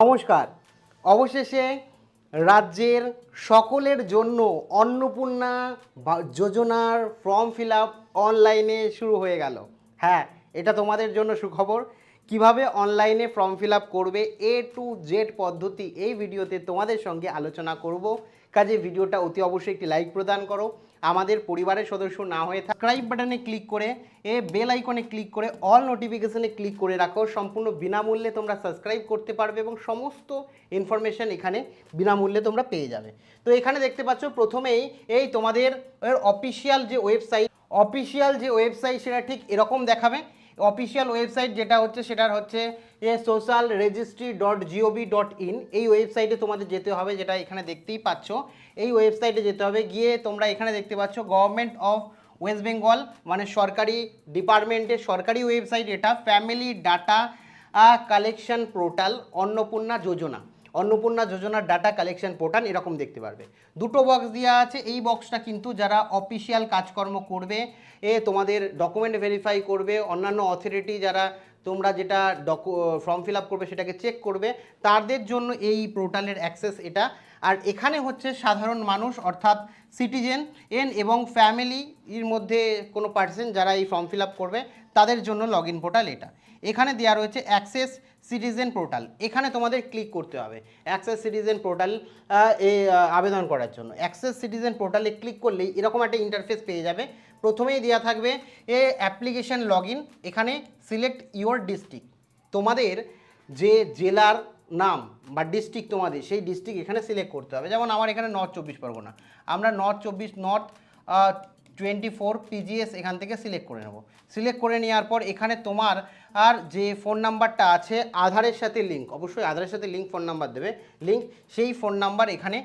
নমস্কার। অবশেষে রাজ্যের সকলের জন্য অন্নপূর্ণা যোজনার ফর্ম ফিল আপ অনলাইনে শুরু হয়ে গেল। হ্যাঁ, এটা তোমাদের জন্য সুখবর। কিভাবে অনলাইনে ফর্ম ফিল আপ করবে A to Z পদ্ধতি এই ভিডিওতে তোমাদের সঙ্গে আলোচনা করব। কাজে ভিডিওটা অতি অবশ্যই একটি লাইক প্রদান করো। আমাদের পরিবারের সদস্য না হয়ে সাবস্ক্রাইব বাটনে ক্লিক করে বেল আইকনে ক্লিক করে অল নোটিফিকেশনে ক্লিক করে রাখো। সম্পূর্ণ বিনামূল্যে তোমরা সাবস্ক্রাইব করতে পারবে এবং সমস্ত ইনফরমেশন এখানে বিনামূল্যে তোমরা পেয়ে যাবে। তো এখানে দেখতে পাচ্ছ প্রথমেই এই তোমাদের অফিসিয়াল যে ওয়েবসাইট সেটা ঠিক এরকম দেখাবে। অফিসিয়াল ওয়েবসাইট যেটা হচ্ছে সেটার হচ্ছে socialregistry.gov.in। এই ওয়েবসাইটে তোমাদের যেতে হবে, যেটা এখানে দেখতেই পাচ্ছ। এই ওয়েবসাইটে যেতে হবে, গিয়ে তোমরা এখানে দেখতে পাচ্ছ গভর্নমেন্ট অফ ওয়েস্ট বেঙ্গল, মানে সরকারি ডিপার্টমেন্টের সরকারি ওয়েবসাইট এটা। Family data collection portal Annapurna যোজনার ডাটা কালেকশন পোর্টাল এরকম দেখতে পারবে। দুটো বক্স দেওয়া আছে। এই বক্সটা কিন্তু যারা অফিসিয়াল কাজকর্ম করবে, তোমাদের ডকুমেন্ট ভেরিফাই করবে, অন্যান্য অথরিটি যারা তোমরা যেটা ফর্ম ফিল আপ করবে সেটাকে চেক করবে, তাদের জন্য এই পোর্টালের অ্যাক্সেস এটা। আর এখানে হচ্ছে সাধারণ মানুষ অর্থাৎ সিটিজেন এবং ফ্যামিলি এর মধ্যে কোনো পার্সন যারা এই ফর্ম ফিল আপ করবে তাদের জন্য লগ ইন পোর্টাল এটা। এখানে দেওয়া রয়েছে অ্যাক্সেস সিটিজেন পোর্টাল, এখানে তোমাদের ক্লিক করতে হবে অ্যাক্সেস সিটিজেন পোর্টাল আবেদন করার জন্য। অ্যাক্সেস সিটিজেন পোর্টালে ক্লিক করলেই এরকম একটা ইন্টারফেস পেয়ে যাবে। প্রথমেই দেওয়া থাকবে অ্যাপ্লিকেশন লগ ইন। এখানে সিলেক্ট ইওর ডিস্ট্রিক্ট, তোমাদের যে জেলার নাম বা ডিস্ট্রিক্ট তোমাদের সেই ডিস্ট্রিক্ট এখানে সিলেক্ট করতে হবে। যেমন আমার এখানে নর্থ 24 পরগনা, আমরা নর্থ 24 PGS এখান থেকে সিলেক্ট করে নেব। সিলেক্ট করে নেওয়ার পর এখানে তোমার আর যে ফোন নাম্বারটা আছে আধারের সাথে লিঙ্ক, অবশ্যই আধারের সাথে লিঙ্ক ফোন নাম্বার দেবে, সেই ফোন নাম্বার এখানে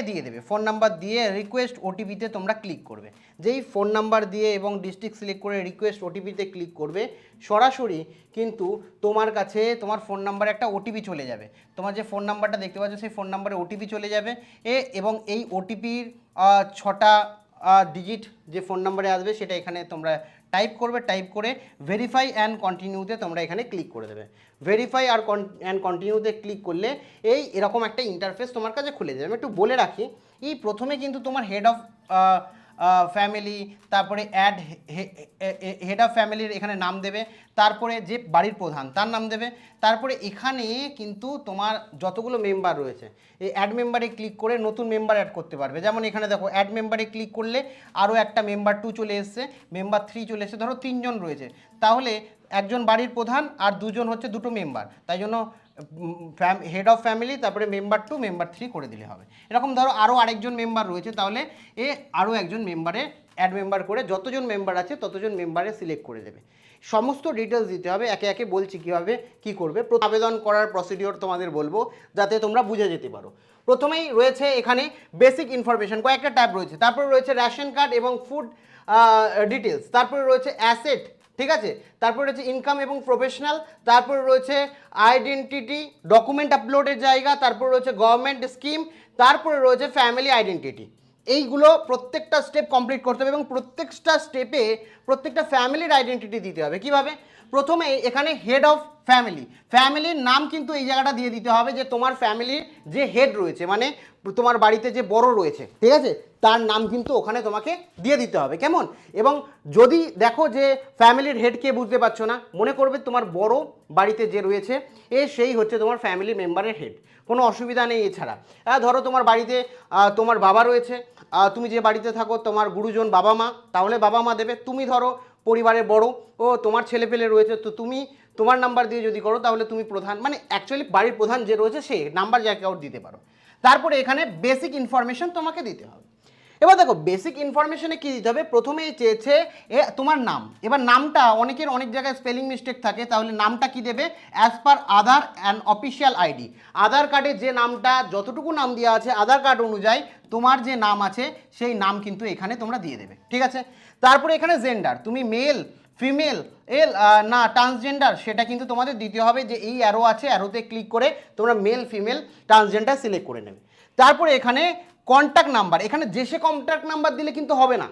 দিয়ে দেবে। ফোন নাম্বার দিয়ে রিকোয়েস্ট ওটিপিতে তোমরা ক্লিক করবে। যেই ফোন নাম্বার দিয়ে এবং ডিস্ট্রিক্ট সিলেক্ট করে রিকোয়েস্ট ওটিপিতে ক্লিক করবে, সরাসরি কিন্তু তোমার কাছে তোমার ফোন নাম্বারে একটা ওটিপি চলে যাবে। তোমার যে ফোন নাম্বারটা দেখতে পাচ্ছ সেই ফোন নাম্বারে ওটিপি চলে যাবে এবং এই ওটিপির 6টা ডিজিট যে ফোন নাম্বারে আসবে সেটা এখানে তোমরা টাইপ করবে। টাইপ করে ভেরিফাই অ্যান্ড কন্টিনিউতে তোমরা এখানে ক্লিক করে দেবে। ভেরিফাই আর অ্যান্ড কন্টিনিউতে ক্লিক করলে এরকম একটা ইন্টারফেস তোমার কাছে খুলে যাবে। আমি একটু বলে রাখি, প্রথমে কিন্তু তোমার হেড অফ ফ্যামিলি, তারপরে হেড অফ ফ্যামিলির এখানে নাম দেবে, তারপরে যে বাড়ির প্রধান তার নাম দেবে, তারপরে এখানে কিন্তু তোমার যতগুলো মেম্বার রয়েছে এই অ্যাড মেম্বারে ক্লিক করে নতুন মেম্বার অ্যাড করতে পারবে। যেমন এখানে দেখো অ্যাড মেম্বারে ক্লিক করলে আরও একটা মেম্বার 2 চলে এসছে, মেম্বার 3 চলে এসছে। ধরো 3 জন রয়েছে, তাহলে একজন বাড়ির প্রধান আর 2 জন হচ্ছে দুটো মেম্বার, তাই জন্য হেড অফ ফ্যামিলি তারপরে মেম্বার 2 মেম্বার 3 করে দিলে হবে। এরকম ধরো আরও আরেকজন মেম্বার রয়েছে, তাহলে আরও একজন মেম্বারে অ্যাড মেম্বার করে যতজন মেম্বার আছে ততজন মেম্বারে সিলেক্ট করে দেবে। সমস্ত ডিটেলস দিতে হবে, একে একে বলছি কীভাবে কী করবে। আবেদন করার প্রসিডিওর তোমাদের বলবো যাতে তোমরা বুঝে যেতে পারো। প্রথমেই রয়েছে এখানে বেসিক ইনফরমেশন, কয়েকটা ট্যাব রয়েছে। তারপরে রয়েছে রেশন কার্ড এবং ফুড ডিটেলস, তারপরে রয়েছে অ্যাসেট, ঠিক আছে, তারপরে রয়েছে ইনকাম এবং প্রফেশনাল, তারপরে রয়েছে আইডেন্টিটি ডকুমেন্ট আপলোডের জায়গা, তারপরে রয়েছে গভর্নমেন্ট স্কিম, তারপরে রয়েছে ফ্যামিলি আইডেন্টিটি। এইগুলো প্রত্যেকটা স্টেপ কমপ্লিট করতে হবে এবং প্রত্যেকটা স্টেপে প্রত্যেকটা ফ্যামিলির আইডেন্টিটি দিতে হবে। কিভাবে? প্রথমে এখানে হেড অফ ফ্যামিলির নাম কিন্তু এই জায়গাটা দিয়ে দিতে হবে, যে তোমার ফ্যামিলির যে হেড রয়েছে, মানে তোমার বাড়িতে যে বড় রয়েছে, ঠিক আছে, তার নাম কিন্তু ওখানে তোমাকে দিয়ে দিতে হবে। কেমন? এবং যদি দেখো যে ফ্যামিলির হেড কে বুঝতে পারছো না, মনে করবে তোমার বড় বাড়িতে যে রয়েছে সেই হচ্ছে তোমার ফ্যামিলি মেম্বারের হেড, কোনো অসুবিধা নেই। এছাড়া ধরো তোমার বাড়িতে তোমার বাবা রয়েছে, তুমি যে বাড়িতে থাকো তোমার গুরুজন বাবা মা, তাহলে বাবা মা দেবে। তুমি ধরো পরিবারের বড় তোমার ছেলেপেলে রয়েছে, তো তুমি তোমার নাম্বার দিয়ে যদি করো তাহলে তুমি প্রধান, মানে অ্যাকচুয়ালি বাড়ির প্রধান যে রয়েছে সে নাম্বার যাকে ওর দিতে পারো। তারপরে এখানে বেসিক ইনফরমেশন তোমাকে দিতে হবে। এবার দেখো বেসিক ইনফরমেশনে কী দিতে হবে। প্রথমেই চেয়েছে তোমার নাম। এবার নামটা অনেকের অনেক জায়গায় স্পেলিং মিস্টেক থাকে, তাহলে নামটা কি দেবে? As per Aadhaar and official ID, Aadhaar কার্ডে যে নামটা যতটুকু নাম দেওয়া আছে আধার কার্ড অনুযায়ী তোমার যে নাম আছে সেই নাম কিন্তু এখানে তোমরা দিয়ে দেবে, ঠিক আছে। তারপরে এখানে জেন্ডার, তুমি মেল ফিমেল না ট্রান্সজেন্ডার সেটা কিন্তু তোমাদের দিতে হবে, যে এই অ্যারো আছে, অ্যারোতে ক্লিক করে তোমরা মেল ফিমেল ট্রান্সজেন্ডার সিলেক্ট করে নেবে। তারপরে এখানে কন্ট্যাক্ট নাম্বার, এখানে যে সে কন্ট্যাক্ট নাম্বার দিলে কিন্তু হবে না,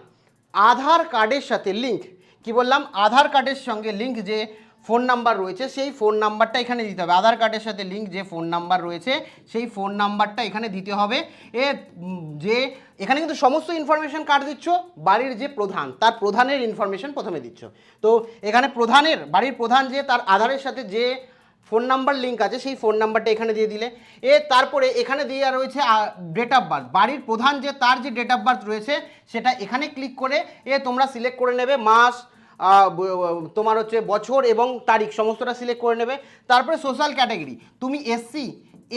আধার কার্ডের সাথে লিঙ্ক, কি বললাম, আধার কার্ডের সঙ্গে লিঙ্ক যে ফোন নাম্বার রয়েছে সেই ফোন নাম্বারটা এখানে দিতে হবে। আধার কার্ডের সাথে লিঙ্ক যে ফোন নাম্বার রয়েছে সেই ফোন নাম্বারটা এখানে দিতে হবে। যে এখানে কিন্তু সমস্ত ইনফরমেশন কার্ড দিচ্ছ, বাড়ির যে প্রধান তার প্রধানের ইনফরমেশন প্রথমে দিচ্ছ। তো এখানে প্রধানের, বাড়ির প্রধান যে তার আধারের সাথে যে ফোন নাম্বার লিঙ্ক আছে সেই ফোন নাম্বারটা এখানে দিয়ে দিলে। তারপরে এখানে দেওয়া রয়েছে ডেট অফ বার্থ, বাড়ির প্রধান যে তার যে ডেট অফ বার্থ রয়েছে সেটা এখানে ক্লিক করে তোমরা সিলেক্ট করে নেবে, মাস, তোমার হচ্ছে বছর এবং তারিখ সমস্তটা সিলেক্ট করে নেবে। তারপরে সোশ্যাল ক্যাটাগরি, তুমি এসসি,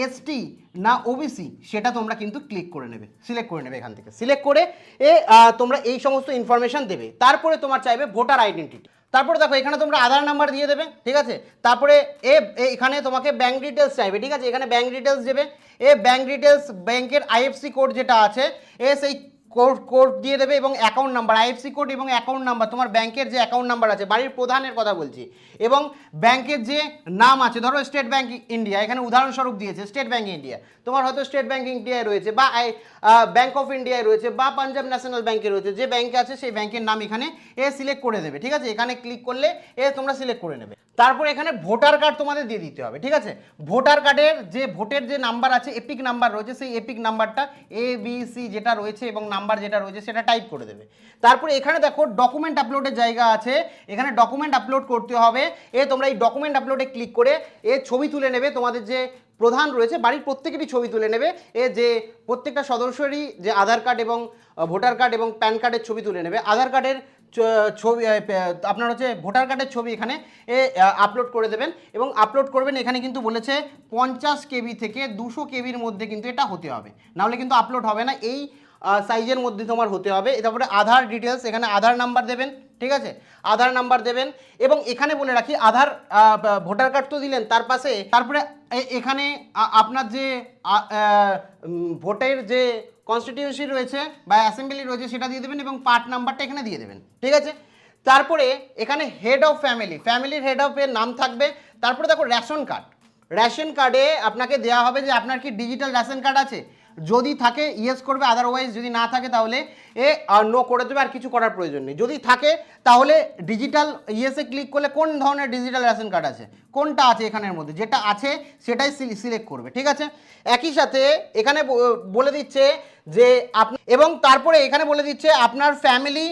এসটি না ওবিসি সেটা তোমরা কিন্তু ক্লিক করে নেবে, সিলেক্ট করে নেবে। এখান থেকে সিলেক্ট করে তোমরা এই সমস্ত ইনফরমেশন দেবে। তারপরে তোমার চাইবে ভোটার আইডেন্টিটি। তারপরে দেখো এখানে তোমরা আধার নাম্বার দিয়ে দেবে, ঠিক আছে। তারপরে এখানে তোমাকে ব্যাঙ্ক ডিটেলস চাইবে, ঠিক আছে। এখানে ব্যাঙ্ক ডিটেলস দেবে। ব্যাঙ্ক ডিটেলস, ব্যাংকের আইএফসি কোড যেটা আছে সেই কোড দিয়ে দেবে এবং অ্যাকাউন্ট নাম্বার, আইএফসি কোড এবং অ্যাকাউন্ট নাম্বার, তোমার ব্যাংকের যে অ্যাকাউন্ট নাম্বার আছে, বাড়ির প্রধানের কথা বলছি, এবং ব্যাংকের যে নাম আছে, ধরো স্টেট ব্যাংক ইন্ডিয়া, এখানে উদাহরণস্বরূপ দিয়েছে স্টেট ব্যাংক ইন্ডিয়া, তোমার হয়তো স্টেট ব্যাংক ইন্ডিয়ায় রয়েছে বা ব্যাংক অফ ইন্ডিয়ায় রয়েছে বা পাঞ্জাব ন্যাশনাল ব্যাংকে রয়েছে, যে ব্যাংকে আছে সেই ব্যাংকের নাম এখানে সিলেক্ট করে দেবে, ঠিক আছে। এখানে ক্লিক করলে তোমরা সিলেক্ট করে নেবে। তারপর এখানে ভোটার কার্ড তোমাদের দিয়ে দিতে হবে, ঠিক আছে। ভোটার কার্ডের যে ভোটের যে নাম্বার আছে, এপিক নাম্বার রয়েছে, সেই এপিক নাম্বারটা ABC যেটা রয়েছে এবং নাম্বার যেটা রয়েছে সেটা টাইপ করে দেবে। তারপরে এখানে দেখো ডকুমেন্ট আপলোডের জায়গা আছে, এখানে ডকুমেন্ট আপলোড করতে হবে। তোমরা এই ডকুমেন্ট আপলোডে ক্লিক করে ছবি তুলে নেবে, তোমাদের যে প্রধান রয়েছে বাড়ির প্রত্যেকেরই ছবি তুলে নেবে। যে প্রত্যেকটা সদস্যেরই যে আধার কার্ড এবং ভোটার কার্ড এবং প্যান কার্ডের ছবি তুলে নেবে। আধার কার্ডের ছবি, আপনার হচ্ছে ভোটার কার্ডের ছবি এখানে আপলোড করে দেবেন এবং আপলোড করবেন। এখানে কিন্তু বলেছে 50 KB থেকে 200 KBর মধ্যে কিন্তু এটা হতে হবে, নাহলে কিন্তু আপলোড হবে না। এই সাইজের মধ্যে তোমার হতে হবে। তারপরে আধার ডিটেলস, এখানে আধার নাম্বার দেবেন, ঠিক আছে। আধার নাম্বার দেবেন এবং এখানে বলে রাখি আধার, ভোটার কার্ড তো দিলেন, তার পাশে তারপরে এখানে আপনার যে ভোটের যে কনস্টিটিউয়েন্সি রয়েছে বা অ্যাসেম্বলি রয়েছে সেটা দিয়ে দেবেন এবং পার্ট নাম্বারটা এখানে দিয়ে দেবেন, ঠিক আছে। তারপরে এখানে হেড অফ ফ্যামিলি, ফ্যামিলির হেড অফ এর নাম থাকবে। তারপরে দেখো রেশন কার্ড, রেশন কার্ডে আপনাকে দেওয়া হবে যে আপনার কি ডিজিটাল রেশন কার্ড আছে, যদি থাকে ইয়েস করবে, আদারওয়াইজ যদি না থাকে তাহলে নো করে দেবে, আর কিছু করার প্রয়োজন নেই। যদি থাকে তাহলে ডিজিটাল ইয়েসে ক্লিক করলে কোন ধরনের ডিজিটাল রেশন কার্ড আছে, কোনটা আছে এখানের মধ্যে যেটা আছে সেটাই সিলেক্ট করবে, ঠিক আছে। একই সাথে এখানে বলে দিচ্ছে যে এবং তারপরে এখানে বলে দিচ্ছে আপনার ফ্যামিলি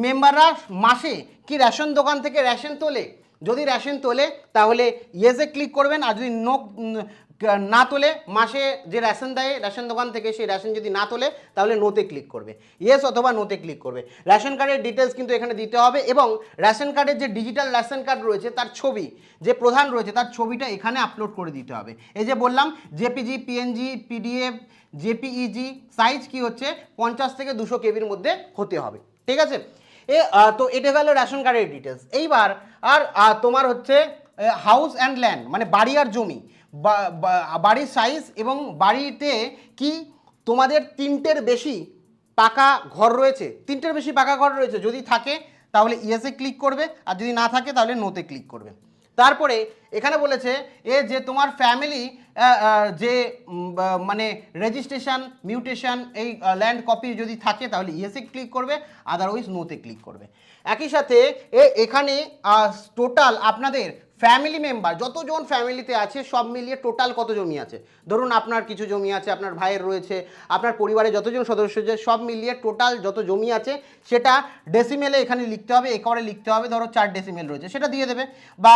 মেম্বাররা মাসে কি রেশন দোকান থেকে রেশন তোলে, যদি রেশন তোলে তাহলে ইয়েসে ক্লিক করবেন, আর যদি না তোলে, মাসে যে রেশন দেয় রেশন দোকান থেকে সেই রেশন যদি না তোলে তাহলে নোতে ক্লিক করবে, ইয়েস অথবা নোতে ক্লিক করবে। রেশন কার্ডের ডিটেলস কিন্তু এখানে দিতে হবে এবং রেশন কার্ডের যে ডিজিটাল রেশন কার্ড রয়েছে তার ছবি, যে প্রধান রয়েছে তার ছবিটা এখানে আপলোড করে দিতে হবে। এই যে বললাম JPG, PNG, PDF, JPEG, size কি হচ্ছে 50 থেকে 200 KBর মধ্যে হতে হবে, ঠিক আছে। তো এটা গেল রেশন কার্ডের ডিটেলস। এইবার আর তোমার হচ্ছে হাউস অ্যান্ড ল্যান্ড, মানে বাড়ি আর জমি, বাড়ির সাইজ এবং বাড়িতে কি তোমাদের 3টের বেশি পাকা ঘর রয়েছে, 3টের বেশি পাকা ঘর রয়েছে, যদি থাকে তাহলে ইয়েসে ক্লিক করবে, আর যদি না থাকে তাহলে নোতে ক্লিক করবে। তারপরে এখানে বলেছে যে তোমার ফ্যামিলি যে মানে রেজিস্ট্রেশন, মিউটেশন, এই ল্যান্ড কপি যদি থাকে তাহলে ইয়েসে ক্লিক করবে, আদারওয়াইজ নোতে ক্লিক করবে। একই সাথে এখানে টোটাল আপনাদের ফ্যামিলি মেম্বার যতজন ফ্যামিলিতে আছে সব মিলিয়ে টোটাল কত জমি আছে, ধরুন আপনার কিছু জমি আছে, আপনার ভাইয়ের রয়েছে, আপনার পরিবারে যতজন সদস্য আছে সব মিলিয়ে টোটাল যত জমি আছে সেটা ডেসিমেলে এখানে লিখতে হবে, একরে লিখতে হবে। ধরো 4 ডেসিমেল রয়েছে সেটা দিয়ে দেবে, বা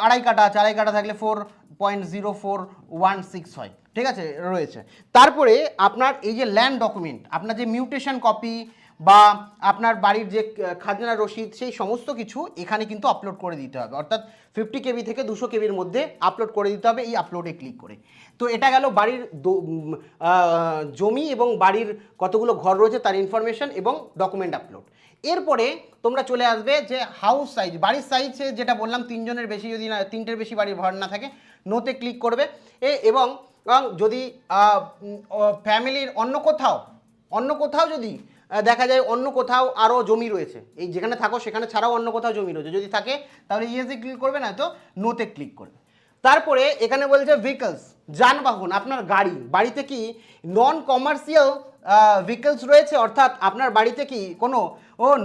আড়াই কাটা আছে, আড়াই কাটা থাকলে 4.0416 হয়, ঠিক আছে, রয়েছে। তারপরে আপনার এই যে ল্যান্ড ডকুমেন্ট, আপনার যে মিউটেশন কপি বা আপনার বাড়ির যে খাজনা রসিদ, সেই সমস্ত কিছু এখানে কিন্তু আপলোড করে দিতে হবে, অর্থাৎ 50 KB থেকে 200 KBর মধ্যে আপলোড করে দিতে হবে এই আপলোডে ক্লিক করে। তো এটা গেল বাড়ির জমি এবং বাড়ির কতগুলো ঘর রয়েছে তার ইনফরমেশন এবং ডকুমেন্ট আপলোড। এরপরে তোমরা চলে আসবে যে হাউস সাইজ, বাড়ির সাইজ যেটা বললাম 3 জনের বেশি, যদি না 3টের বেশি বাড়ির ঘর না থাকে নোতে ক্লিক করবে। এবং যদি ফ্যামিলির অন্য কোথাও যদি দেখা যায় অন্য কোথাও আরও জমি রয়েছে, এই যেখানে থাকো সেখানে ছাড়াও অন্য কোথাও জমি রয়েছে, যদি থাকে তাহলে ইয়েসে ক্লিক করবে, না তো নোতে ক্লিক করবে। তারপরে এখানে বলছে ভেহিকলস, যানবাহন, আপনার গাড়ি, বাড়িতে কি নন কমার্শিয়াল ভেহিকলস রয়েছে, অর্থাৎ আপনার বাড়িতে কি কোনো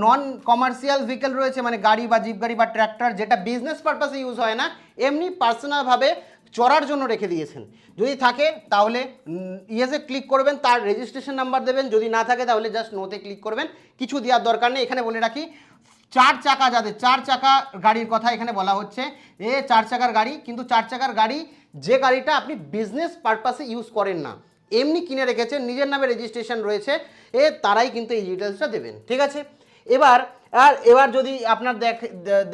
নন কমার্শিয়াল ভেহিকল রয়েছে, মানে গাড়ি বা জিপ গাড়ি বা ট্র্যাক্টর যেটা বিজনেস পারপাসে ইউজ হয় না, এমনি পার্সোনালভাবে চড়ার জন্য রেখে দিয়েছেন। যদি থাকে তাহলে ইয়েসে ক্লিক করবেন, তার রেজিস্ট্রেশন নাম্বার দেবেন, যদি না থাকে তাহলে জাস্ট নোতে ক্লিক করবেন, কিছু দেওয়ার দরকার নেই। এখানে বলে রাখি 4 চাকা, যাদের 4 চাকা গাড়ির কথা এখানে বলা হচ্ছে, 4 চাকার গাড়ি, কিন্তু 4 চাকার গাড়ি যে গাড়িটা আপনি বিজনেস পারপাসে ইউজ করেন না, এমনি কিনে রেখেছেন, নিজের নামে রেজিস্ট্রেশন রয়েছে, তারাই কিন্তু এই ডিটেলসটা দেবেন, ঠিক আছে। এবার যদি আপনার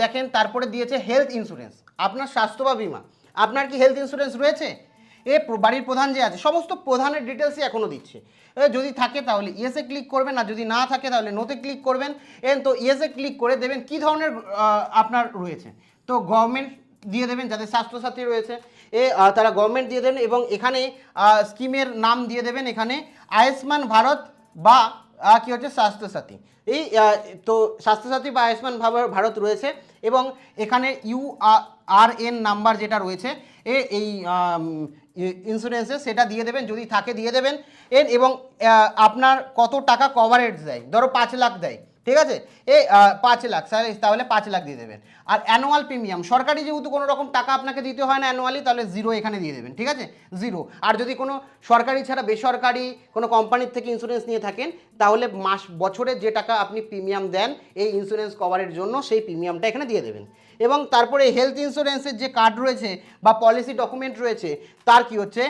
দেখেন তারপরে দিয়েছে হেলথ ইন্স্যুরেন্স, আপনার স্বাস্থ্য বা বীমা, আপনার কি হেলথ ইন্স্যুরেন্স রয়েছে? বাড়ির প্রধান যে আছে, সমস্ত প্রধানের ডিটেলসই এখনও দিচ্ছে। যদি থাকে তাহলে ইয়েসে ক্লিক করবেন, আর যদি না থাকে তাহলে নোতে ক্লিক করবেন। তো ইয়েসে ক্লিক করে দেবেন কী ধরনের আপনার রয়েছে, তো গভর্নমেন্ট দিয়ে দেবেন, যাদের স্বাস্থ্যসাথী রয়েছে তারা গভর্নমেন্ট দিয়ে দেবেন, এবং এখানে স্কিমের নাম দিয়ে দেবেন, এখানে আয়ুষ্মান ভারত বা কি হচ্ছে স্বাস্থ্যসাথী, তো স্বাস্থ্যসাথী বা আয়ুষ্মান ভারত রয়েছে, এবং এখানে URN নাম্বার যেটা রয়েছে এই ইন্স্যুরেন্সে সেটা দিয়ে দেবেন, যদি থাকে দিয়ে দেবেন। এবং আপনার কত টাকা কভারেজ দেয়, ধরো 5 লাখ দেয়, ঠিক আছে, 5 লাখ, তাহলে 5 লাখ দিয়ে দেবেন। আর অ্যানুয়াল প্রিমিয়াম, সরকারি যেহেতু কোনো রকম টাকা আপনাকে দিতে হয় না অ্যানুয়ালি, তাহলে 0 এখানে দিয়ে দেবেন, ঠিক আছে, 0। আর যদি কোনো সরকারি ছাড়া বেসরকারি কোনো কোম্পানির থেকে ইন্স্যুরেন্স নিয়ে থাকেন, তাহলে বছরে যে টাকা আপনি প্রিমিয়াম দেন এই ইন্স্যুরেন্স কভারের জন্য, সেই প্রিমিয়ামটা এখানে দিয়ে দেবেন। এবং তারপরে হেলথ ইন্স্যুরেন্সের যে কার্ড রয়েছে বা পলিসি ডকুমেন্ট রয়েছে, তার কি হচ্ছে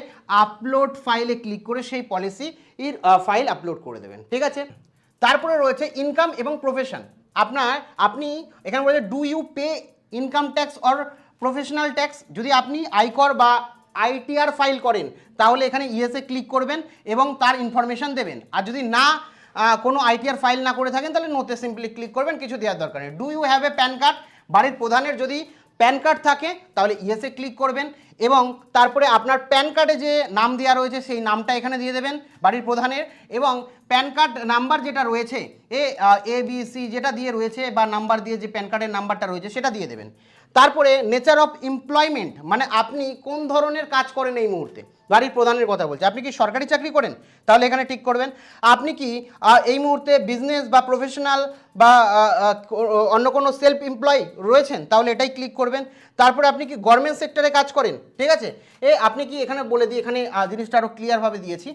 আপলোড ফাইলে ক্লিক করে সেই পলিসির ফাইল আপলোড করে দেবেন, ঠিক আছে। তারপরে রয়েছে ইনকাম এবং প্রফেশন, আপনি এখানে বলেছে do you pay income tax or professional tax, যদি আপনি আয়কর বা ITR ফাইল করেন তাহলে এখানে ইয়েসে ক্লিক করবেন এবং তার ইনফরমেশন দেবেন। আর যদি না কোনো ITR ফাইল না করে থাকেন তাহলে নোতে সিম্পলি ক্লিক করবেন, কিছু দেওয়ার দরকার নেই। Do you have a PAN card, বাড়ির প্রধানের যদি প্যান কার্ড থাকে তাহলে ইয়েসে ক্লিক করবেন, এবং তারপরে আপনার প্যান কার্ডে যে নাম দেওয়া রয়েছে সেই নামটা এখানে দিয়ে দেবেন বাড়ির প্রধানের, এবং প্যান কার্ড নাম্বার যেটা রয়েছে ABC যেটা দিয়ে রয়েছে বা নাম্বার দিয়ে যে প্যান কার্ডের নাম্বারটা রয়েছে সেটা দিয়ে দেবেন। তারপরে নেচার অফ এমপ্লয়মেন্ট, মানে আপনি কোন ধরনের কাজ করেন এই মুহূর্তে, বাড়ির প্রধানের কথা বলছে, আপনি কি সরকারি চাকরি করেন তাহলে এখানে ঠিক করবেন। আপনি কি এই মুহূর্তে বিজনেস বা প্রফেশনাল বা অন্য কোনো সেলফ এমপ্লয় রয়েছেন তাহলে এটাই ক্লিক করবেন। তারপরে আপনি কি গভর্নমেন্ট সেক্টরে কাজ করেন, ঠিক আছে, আপনি কি এখানে বলে দিই, এখানে জিনিসটা আরও ক্লিয়ারভাবে দিয়েছি,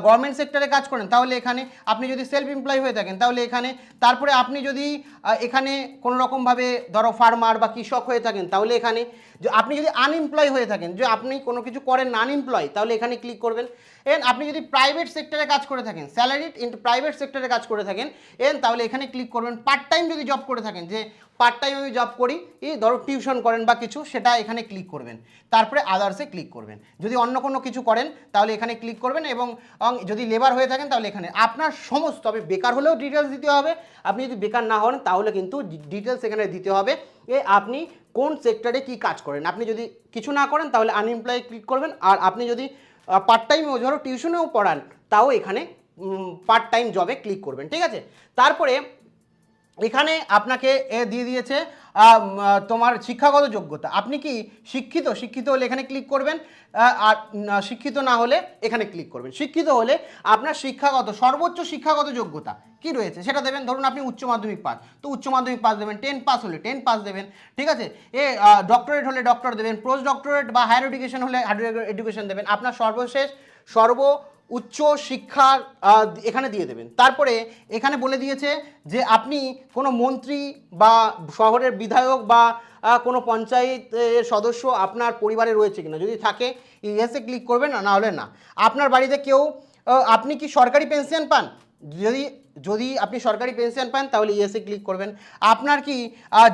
গভর্নমেন্ট সেক্টরে কাজ করেন তাহলে এখানে, আপনি যদি সেলফ এমপ্লয় হয়ে থাকেন তাহলে এখানে, তারপরে আপনি যদি এখানে কোনো রকমভাবে ধরো ফার্মার বা কৃষক হয়ে থাকেন তাহলে এখানে, যে আপনি যদি আনএমপ্লয় হয়ে থাকেন, যে আপনি কোনো কিছু করেন না আনএমপ্লয়, তাহলে এখানে ক্লিক করবেন। আপনি যদি প্রাইভেট সেক্টরে কাজ করে থাকেন, স্যালারিড ইনটু প্রাইভেট সেক্টরে কাজ করে থাকেন তাহলে এখানে ক্লিক করবেন। পার্ট টাইম যদি জব করে থাকেন, যে পার্ট টাইম আমি জব করি, ধরো টিউশন করেন বা কিছু, সেটা এখানে ক্লিক করবেন, তারপরে আদার্সে ক্লিক করবেন। যদি অন্য কোনো কিছু করেন তাহলে এখানে ক্লিক করবেন, এবং যদি লেবার হয়ে থাকেন তাহলে এখানে আপনার সমস্ত, তবে বেকার হলেও ডিটেলস দিতে হবে, আপনি যদি বেকার না হন তাহলে কিন্তু ডিটেলস এখানে দিতে হবে, আপনি কোন সেক্টরে কি কাজ করেন। আপনি যদি কিছু না করেন তাহলে আনএমপ্লয় ক্লিক করবেন, আর আপনি যদি পার্ট টাইমেও ধরো টিউশনেও পড়ান তাও এখানে পার্ট টাইম জবে ক্লিক করবেন, ঠিক আছে। তারপরে এখানে আপনাকে দিয়ে দিয়েছে তোমার শিক্ষাগত যোগ্যতা, আপনি কি শিক্ষিত হলে এখানে ক্লিক করবেন, আর শিক্ষিত না হলে এখানে ক্লিক করবেন। শিক্ষিত হলে আপনার সর্বোচ্চ শিক্ষাগত যোগ্যতা কি রয়েছে সেটা দেবেন, ধরুন আপনি উচ্চ মাধ্যমিক পাস, তো উচ্চ মাধ্যমিক পাস দেবেন, 10 পাস হলে 10 পাস দেবেন, ঠিক আছে, ডক্টরেট হলে ডক্টর দেবেন, পোস্ট ডক্টরেট বা হায়ার এডুকেশন হলে হায়ার এডুকেশন দেবেন, আপনার উচ্চ শিক্ষার এখানে দিয়ে দেবেন। তারপরে এখানে বলে দিয়েছে যে আপনি কোনো মন্ত্রী বা শহরের বিধায়ক বা কোনো পঞ্চায়েতের সদস্য আপনার পরিবারে রয়েছে কিনা, যদি থাকে ইয়েসে ক্লিক করবেন, না হলে না। আপনার বাড়িতে আপনি কি সরকারি পেনশন পান, যদি আপনি সরকারি পেনশন পান তাহলে ইয়েসে ক্লিক করবেন। আপনার কি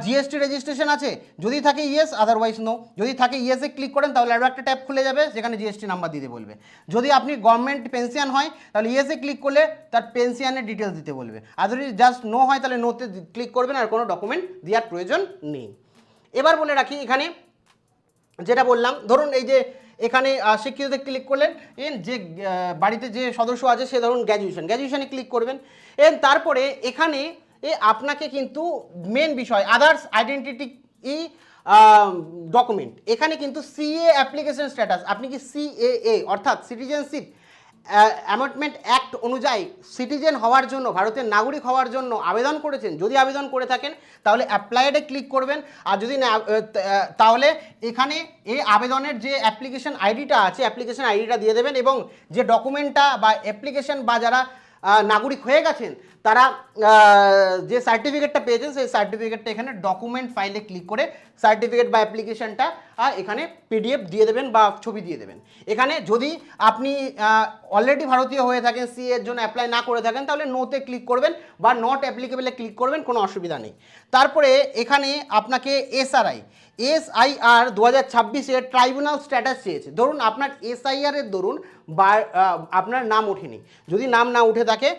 GST রেজিস্ট্রেশন আছে, যদি থাকে ইয়েস, আদারওয়াইজ নো। যদি থাকে ইয়েসে ক্লিক করেন তাহলে আরও একটা ট্যাব খুলে যাবে, সেখানে GST নাম্বার দিতে বলবে। যদি আপনি গভর্নমেন্ট পেনশন হয় তাহলে ইয়েসে ক্লিক করলে তার পেনশনের ডিটেলস দিতে বলবে, আর যদি জাস্ট নো হয় তাহলে নোতে ক্লিক করবেন, আর কোনো ডকুমেন্ট দেওয়ার প্রয়োজন নেই। এবার বলে রাখি এখানে যেটা বললাম, ধরুন এই যে এখানে শিক্ষিততে ক্লিক করলেন, যে বাড়িতে যে সদস্য আছে সে ধরুন গ্র্যাজুয়েশনে ক্লিক করবেন। তারপরে এখানে আপনাকে কিন্তু মেন বিষয় আদার্স আইডেন্টিটি ডকুমেন্ট, এখানে কিন্তু সিএ অ্যাপ্লিকেশন স্ট্যাটাস, আপনি কি সিএএ অর্থাৎ সিটিজেনশিপ অ্যামেন্ডমেন্ট অ্যাক্ট অনুযায়ী সিটিজেন হওয়ার জন্য, ভারতের নাগরিক হওয়ার জন্য আবেদন করেছেন? যদি আবেদন করে থাকেন তাহলে অ্যাপ্লাইডে ক্লিক করবেন, আর যদি না তাহলে এখানে এই আবেদনের যে অ্যাপ্লিকেশন আইডিটা আছে অ্যাপ্লিকেশন আইডিটা দিয়ে দেবেন, এবং যে ডকুমেন্টটা বা অ্যাপ্লিকেশন বা যারা নাগরিক হয়ে গেছেন তারা যে সার্টিফিকেটটা পেয়েছেন সেই সার্টিফিকেটটা এখানে ডকুমেন্ট ফাইলে ক্লিক করে সার্টিফিকেট বা অ্যাপ্লিকেশনটা এখানে পিডিএফ দিয়ে দেবেন বা ছবি দিয়ে দেবেন। এখানে যদি আপনি অলরেডি ভারতীয় হয়ে থাকেন, সি এর জন্য অ্যাপ্লাই না করে থাকেন, তাহলে নোতে ক্লিক করবেন বা নট অ্যাপ্লিকেবলে ক্লিক করবেন, কোনো অসুবিধা নেই। তারপরে এখানে আপনাকে এসআইআর 2026-এর ট্রাইব্যুনাল স্ট্যাটাস চেয়েছে। ধরুন আপনার এসআইআরের দরুন বা আপনার নাম ওঠেনি, যদি নাম না উঠে থাকে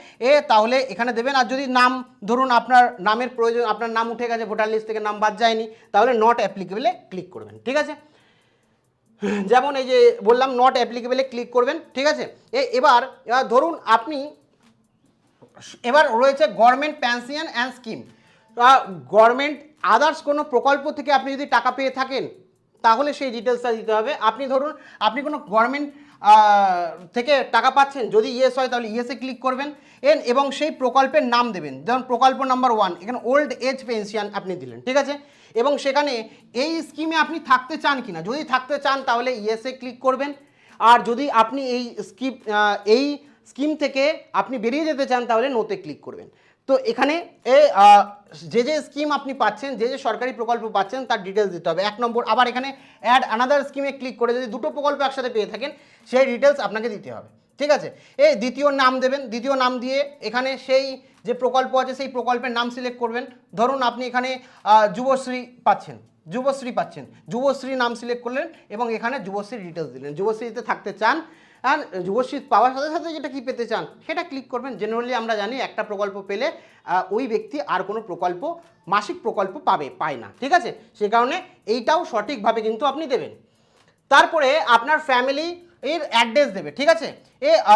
তাহলে এখানে দেবেন। আর যদি নাম, ধরুন আপনার নামের প্রয়োজন, আপনার নাম উঠে গেছে, ভোটার লিস্ট থেকে নাম বাদ যায়নি, তাহলে নট অ্যাপ্লিকেবলে ক্লিক করবেন, ঠিক আছে। যেমন এই যে বললাম নট অ্যাপ্লিকেবলে ক্লিক করবেন, ঠিক আছে। এবার ধরুন আপনি, এবার রয়েছে government pension and scheme, government others কোনো প্রকল্প থেকে আপনি যদি টাকা পেয়ে থাকেন তাহলে সেই ডিটেলসটা দিতে হবে। আপনি ধরুন আপনি কোনো গভর্নমেন্ট থেকে টাকা পাচ্ছেন, যদি ইয়েস হয় তাহলে ইয়েসে ক্লিক করবেন এবং সেই প্রকল্পের নাম দেবেন। যেমন প্রকল্প নাম্বার 1 এখানে ওল্ড এজ পেনশন আপনি দিলেন, ঠিক আছে। এবং সেখানে এই স্কিমে আপনি থাকতে চান কিনা, যদি থাকতে চান তাহলে ইয়েসে ক্লিক করবেন, আর যদি আপনি এই স্কিম থেকে আপনি বেরিয়ে যেতে চান তাহলে নোতে ক্লিক করবেন। তো এখানে যে স্কিম আপনি পাচ্ছেন, যে সরকারি প্রকল্প পাচ্ছেন তার ডিটেলস দিতে হবে 1 নম্বর। আবার এখানে অ্যাড আনাদার স্কিমে ক্লিক করে যদি দুটো প্রকল্প একসাথে পেয়ে থাকেন সেই ডিটেলস আপনাকে দিতে হবে, ঠিক আছে। দ্বিতীয় নাম দেবেন, দ্বিতীয় নাম দিয়ে এখানে সেই যে প্রকল্প আছে সেই প্রকল্পের নাম সিলেক্ট করবেন। ধরুন আপনি এখানে যুবশ্রী পাচ্ছেন, যুবশ্রী নাম সিলেক্ট করলেন এবং এখানে যুবশ্রীর ডিটেলস দিলেন, যুবশ্রীতে থাকতে চান, আর যুবশ্রী পাওয়ার সাথে সাথে যেটা কি পেতে চান সেটা ক্লিক করবেন। জেনারেলি আমরা জানি একটা প্রকল্প পেলে ওই ব্যক্তি আর কোনো প্রকল্প, মাসিক প্রকল্প পায় না, ঠিক আছে। সে কারণে এইটাও সঠিকভাবে কিন্তু আপনি দেবেন। তারপরে আপনার ফ্যামিলি এর অ্যাড্রেস দেবে, ঠিক আছে।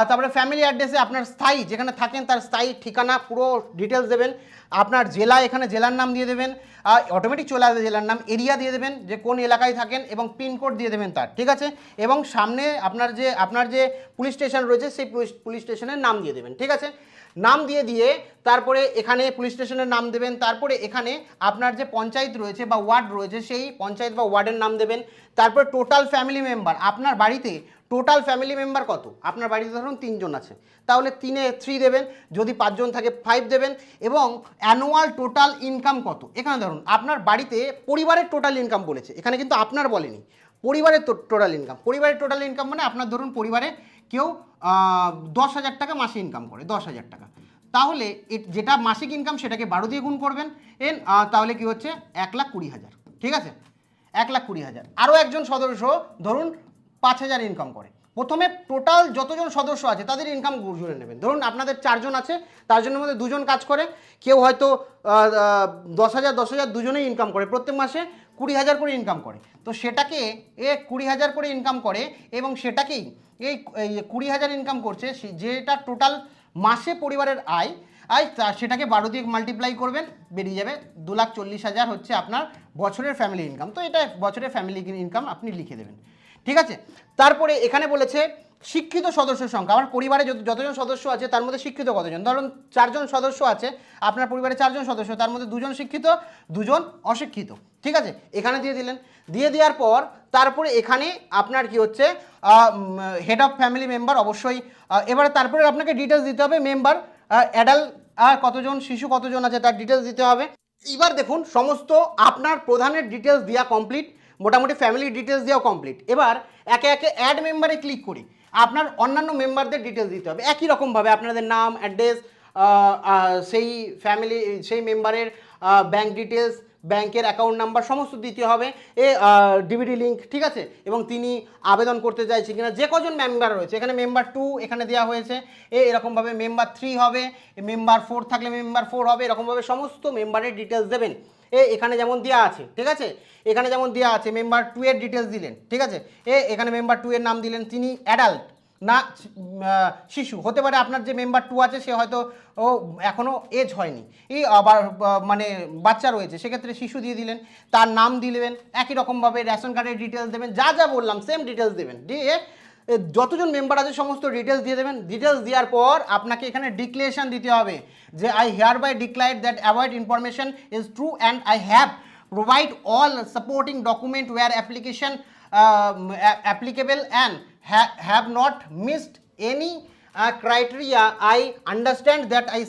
তারপরে ফ্যামিলি অ্যাড্রেসে আপনার স্থায়ী যেখানে থাকেন তার স্থায়ী ঠিকানা পুরো ডিটেলস দেবেন। আপনার জেলা, এখানে জেলার নাম দিয়ে দেবেন, অটোমেটিক চলে আসবে জেলার নাম, এরিয়া দিয়ে দেবেন যে কোন এলাকায় থাকেন এবং পিনকোড দিয়ে দেবেন তার, ঠিক আছে। এবং সামনে আপনার যে পুলিশ স্টেশন রয়েছে সেই পুলিশ স্টেশনের নাম দিয়ে দেবেন, ঠিক আছে। নাম দিয়ে তারপরে এখানে পুলিশ স্টেশনের নাম দেবেন। তারপরে এখানে আপনার যে পঞ্চায়েত রয়েছে বা ওয়ার্ড রয়েছে সেই পঞ্চায়েত বা ওয়ার্ডের নাম দেবেন। তারপর টোটাল ফ্যামিলি মেম্বার, আপনার বাড়িতে টোটাল ফ্যামিলি মেম্বার কত, আপনার বাড়িতে ধরুন 3 জন আছে তাহলে 3 দেবেন, যদি 5 জন থাকে 5 দেবেন। এবং অ্যানুয়াল টোটাল ইনকাম কত, এখানে ধরুন আপনার বাড়িতে পরিবারের টোটাল ইনকাম বলেছে, এখানে কিন্তু আপনার বলেনি, পরিবারের টোটাল ইনকাম। পরিবারের টোটাল ইনকাম মানে আপনার ধরুন পরিবারে কেউ 10,000 টাকা মাসে ইনকাম করে, 10,000 টাকা, তাহলে যেটা মাসিক ইনকাম সেটাকে 12 দিয়ে গুণ করবেন, তাহলে কি হচ্ছে 1,20,000, ঠিক আছে। 1,20,000। আরও একজন সদস্য ধরুন 5,000 ইনকাম করে। প্রথমে টোটাল যতজন সদস্য আছে তাদের ইনকাম জুড়ে নেবেন। ধরুন আপনাদের 4 জন আছে, 4 জনের মধ্যে 2 জন কাজ করে, কেউ হয়তো 10,000 দুজনেই ইনকাম করে, প্রত্যেক মাসে 20,000 করে ইনকাম করে। তো সেটাকে 20,000 করে ইনকাম করে এবং সেটাকেই এই 20,000 ইনকাম করছে, যেটা টোটাল মাসে পরিবারের আয় সেটাকে 12 দিয়ে মাল্টিপ্লাই করবেন, বেরিয়ে যাবে 2,40,000 হচ্ছে আপনার বছরের ফ্যামিলি ইনকাম। তো এটা বছরের ফ্যামিলি ইনকাম আপনি লিখে দেবেন, ঠিক আছে। তারপরে এখানে বলেছে শিক্ষিত সদস্যের সংখ্যা, আমার পরিবারে যতজন সদস্য আছে তার মধ্যে শিক্ষিত কতজন। ধরুন 4 জন সদস্য আছে, আপনার পরিবারে 4 জন সদস্য, তার মধ্যে 2 জন শিক্ষিত 2 জন অশিক্ষিত, ঠিক আছে। এখানে দিয়ে দিলেন, দিয়ে দেওয়ার পর তারপরে এখানে আপনার কি হচ্ছে হেড অফ ফ্যামিলি মেম্বার অবশ্যই। এবারে তারপরে আপনাকে ডিটেলস দিতে হবে মেম্বার, অ্যাডাল্ট আর কতজন, শিশু কতজন আছে তার ডিটেলস দিতে হবে। এবার দেখুন সমস্ত আপনার প্রধানের ডিটেলস দেওয়া কমপ্লিট, মোটামুটি ফ্যামিলি ডিটেলস দেওয়া কমপ্লিট। এবার একে একে অ্যাড মেম্বারে ক্লিক করি, আপনার অন্যান্য মেম্বারদের ডিটেলস দিতে হবে একই রকমভাবে, আপনাদের নাম, অ্যাড্রেস, সেই ফ্যামিলি সেই মেম্বারের ব্যাঙ্ক ডিটেলস, ব্যাংকের অ্যাকাউন্ট নাম্বার সমস্ত দিতে হবে, ডিবিডি লিঙ্ক, ঠিক আছে। এবং তিনি আবেদন করতে চাইছে কিনা, যে কজন মেম্বার রয়েছে, এখানে মেম্বার 2 এখানে দেওয়া হয়েছে, এরকমভাবে মেম্বার 3 হবে, মেম্বার 4 থাকলে মেম্বার 4 হবে, এরকমভাবে সমস্ত মেম্বারের ডিটেলস দেবেন। এখানে যেমন দেওয়া আছে, ঠিক আছে, এখানে যেমন দেওয়া আছে মেম্বার 2 এর ডিটেলস দিলেন, ঠিক আছে। এখানে মেম্বার 2 এর নাম দিলেন, তিনি অ্যাডাল্ট, না শিশু হতে পারে, আপনার যে মেম্বার 2 আছে সে হয়তো ও এখনও এজ হয়নি, এই আবার মানে বাচ্চা রয়েছে, সেক্ষেত্রে শিশু দিয়ে দিলেন, তার নাম দিলেন, একই রকমভাবে রেশন কার্ডের ডিটেলস দেবেন, যা যা বললাম সেম ডিটেলস দেবেন, দিয়ে যতজন মেম্বার আছে সমস্ত ডিটেলস দিয়ে দেবেন। ডিটেলস দেওয়ার পর আপনাকে এখানে ডিক্লারেশন দিতে হবে যে I hereby declared that above information is true and I have provide all supporting document where application applicable and have not missed any criteria. I understand that I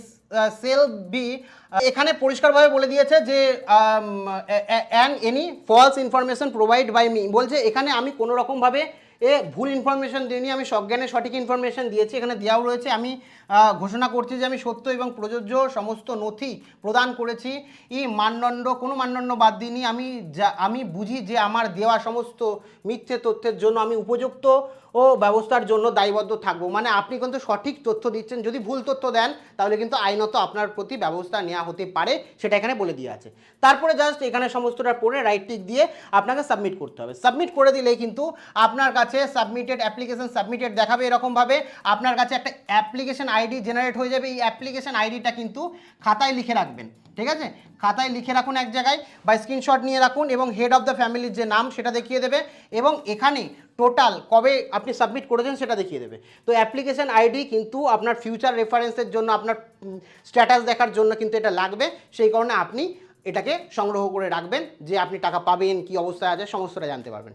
shall be এখানে পরিষ্কারভাবে বলে দিয়েছে যে and any false information provide by me, বলছে এখানে আমি কোনো রকমভাবে ভুল ইনফরমেশন দিইনি, আমি সজ্ঞানে সঠিক ইনফরমেশন দিয়েছি। এখানে দেওয়াও রয়েছে, আমি ঘোষণা করছি যে আমি সত্য এবং প্রযোজ্য সমস্ত নথি প্রদান করেছি, মানদণ্ড কোনো মানদণ্ড বাদ দিইনি। আমি বুঝি যে আমার দেওয়া সমস্ত মিথ্যে তথ্যের জন্য আমি উপযুক্ত ও ব্যবস্থার জন্য দায়বদ্ধ থাকবো। মানে আপনি কিন্তু সঠিক তথ্য দিচ্ছেন, যদি ভুল তথ্য দেন তাহলে কিন্তু আইনত আপনার প্রতি ব্যবস্থা নেওয়া হতে পারে, সেটা এখানে বলে দিয়ে আছে। তারপরে জাস্ট এখানে সমস্তটা পড়ে রাইট টিক দিয়ে আপনাকে সাবমিট করতে হবে। সাবমিট করে দিলেই কিন্তু আপনার কাছে সাবমিটেড অ্যাপ্লিকেশন সাবমিটেড দেখাবে, এরকমভাবে আপনার কাছে একটা অ্যাপ্লিকেশন আইডি জেনারেট হয়ে যাবে। এই অ্যাপ্লিকেশন আইডিটা কিন্তু খাতায় লিখে রাখবেন, ঠিক আছে? খাতায় লিখে রাখুন এক জায়গায় বা স্ক্রিনশট নিয়ে রাখুন, এবং হেড অফ দ্য ফ্যামিলির যে নাম সেটা দেখিয়ে দেবে, এবং এখানে টোটাল কবে আপনি সাবমিট করেছেন সেটা দেখিয়ে দেবে। তো অ্যাপ্লিকেশন আইডি কিন্তু আপনার ফিউচার রেফারেন্সের জন্য, আপনার স্ট্যাটাস দেখার জন্য কিন্তু এটা লাগবে, সেই কারণে আপনি এটাকে সংগ্রহ করে রাখবেন, যে আপনি টাকা পাবেন, কি অবস্থায় আছে সমস্তটা জানতে পারবেন।